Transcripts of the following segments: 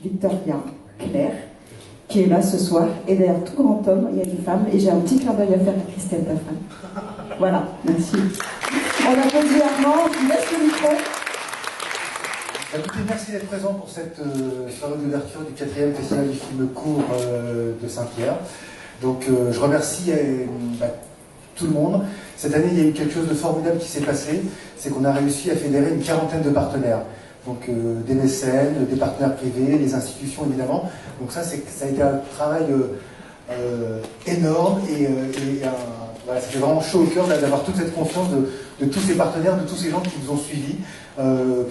Victoria Claire, qui est là ce soir. Et derrière tout grand homme, il y a une femme. Et j'ai un petit clin d'œil à faire à Christelle, ta femme. Voilà, merci. On applaudit Armand, je vous laisse le micro. Écoutez, merci d'être présent pour cette soirée d'ouverture du 4e festival du film court de Saint-Pierre. Donc je remercie tout le monde. Cette année, il y a eu quelque chose de formidable qui s'est passé, c'est qu'on a réussi à fédérer une quarantaine de partenaires. Donc des mécènes, des partenaires privés, des institutions évidemment. Donc ça a été un travail énorme et voilà, ça fait vraiment chaud au cœur d'avoir toute cette confiance de tous ces partenaires, de tous ces gens qui nous ont suivis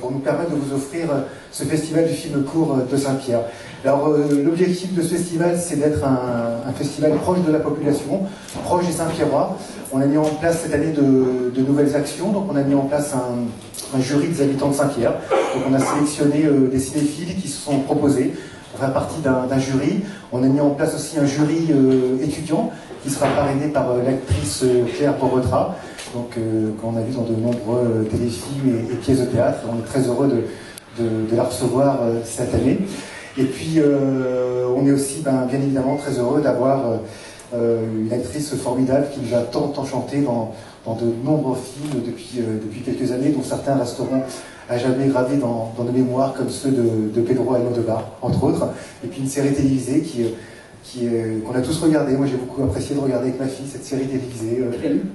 pour nous permettre de vous offrir ce festival du film court de Saint-Pierre. Alors l'objectif de ce festival, c'est d'être un festival proche de la population, proche des Saint-Pierrois. On a mis en place cette année de nouvelles actions, donc on a mis en place un jury des habitants de Saint-Pierre. Donc on a sélectionné des cinéphiles qui se sont proposés pour faire partie d'un jury. On a mis en place aussi un jury étudiant qui sera parrainé par l'actrice Claire Borotra, donc qu'on a vu dans de nombreux téléfilms et pièces de théâtre. On est très heureux de la recevoir cette année. Et puis on est aussi bien évidemment très heureux d'avoir une actrice formidable qui nous a tant chanté dans de nombreux films depuis quelques années, dont certains resteront à jamais gravés dans nos mémoires, comme ceux de Pedro Almodóvar, entre autres. Et puis une série télévisée qu'on a tous regardé. Moi j'ai beaucoup apprécié de regarder avec ma fille cette série télévisée.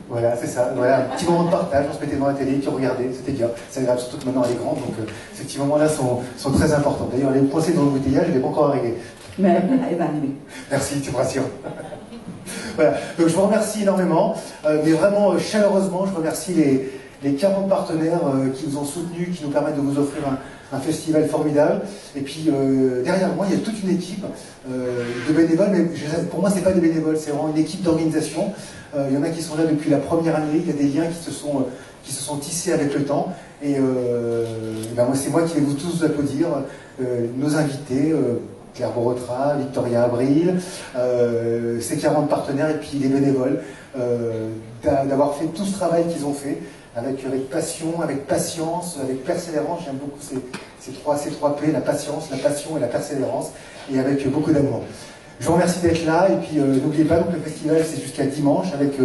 Voilà, c'est ça. Voilà, un petit moment de partage, on se mettait devant la télé, tu regardais, c'était bien. C'est agréable, surtout que maintenant elle est grande, donc ces petits moments-là sont très importants. D'ailleurs, les procès dans l'embouteillage, il n'est pas encore arrivé. Mais elle va arriver. Merci, tu me rassures. Voilà, donc je vous remercie énormément, mais vraiment chaleureusement, je remercie les 40 partenaires qui nous ont soutenus, qui nous permettent de vous offrir un festival formidable. Et puis derrière moi, il y a toute une équipe de bénévoles, mais pour moi, ce n'est pas des bénévoles, c'est vraiment une équipe d'organisation. Il y en a qui sont là depuis la première année, il y a des liens qui se sont tissés avec le temps. Et c'est moi qui vais tous vous applaudir, nos invités, Claire Borotra, Victoria Abril, ces 40 partenaires et puis les bénévoles, d'avoir fait tout ce travail qu'ils ont fait. Avec passion, avec patience, avec persévérance. J'aime beaucoup ces trois P, la patience, la passion et la persévérance, et avec beaucoup d'amour. Je vous remercie d'être là, et puis n'oubliez pas, donc, le festival c'est jusqu'à dimanche, avec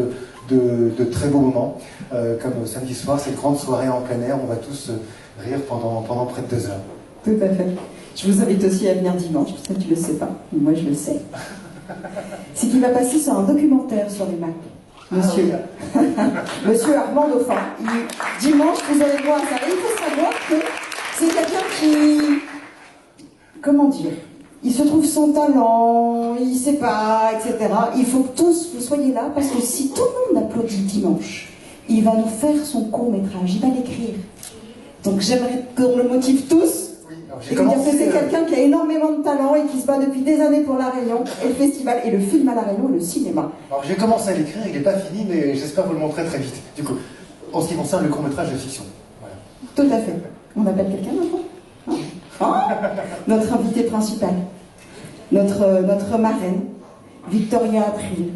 de très beaux moments, comme samedi soir, cette grande soirée en plein air, on va tous rire pendant près de 2 heures. Tout à fait. Je vous invite aussi à venir dimanche, parce que tu ne le sais pas, mais moi je le sais. C'est qu'il va passer sur un documentaire sur les Macs. Monsieur, Monsieur Armand Dauphin. Dimanche, vous allez voir ça. Et il faut savoir que c'est quelqu'un qui... Comment dire? Il se trouve son talent, il ne sait pas, etc. Il faut que tous vous soyez là, parce que si tout le monde applaudit dimanche, il va nous faire son court-métrage, il va l'écrire. Donc j'aimerais qu'on le motive tous. Et vous dire que c'est quelqu'un qui a énormément de talent et qui se bat depuis des années pour La Réunion, et le festival, et le film à La Réunion, et le cinéma. Alors j'ai commencé à l'écrire, il n'est pas fini, mais j'espère vous le montrer très vite. Du coup, en ce qui concerne le court-métrage de fiction. Voilà. Tout à fait. On appelle quelqu'un maintenant Notre invité principal, notre marraine, Victoria Abril.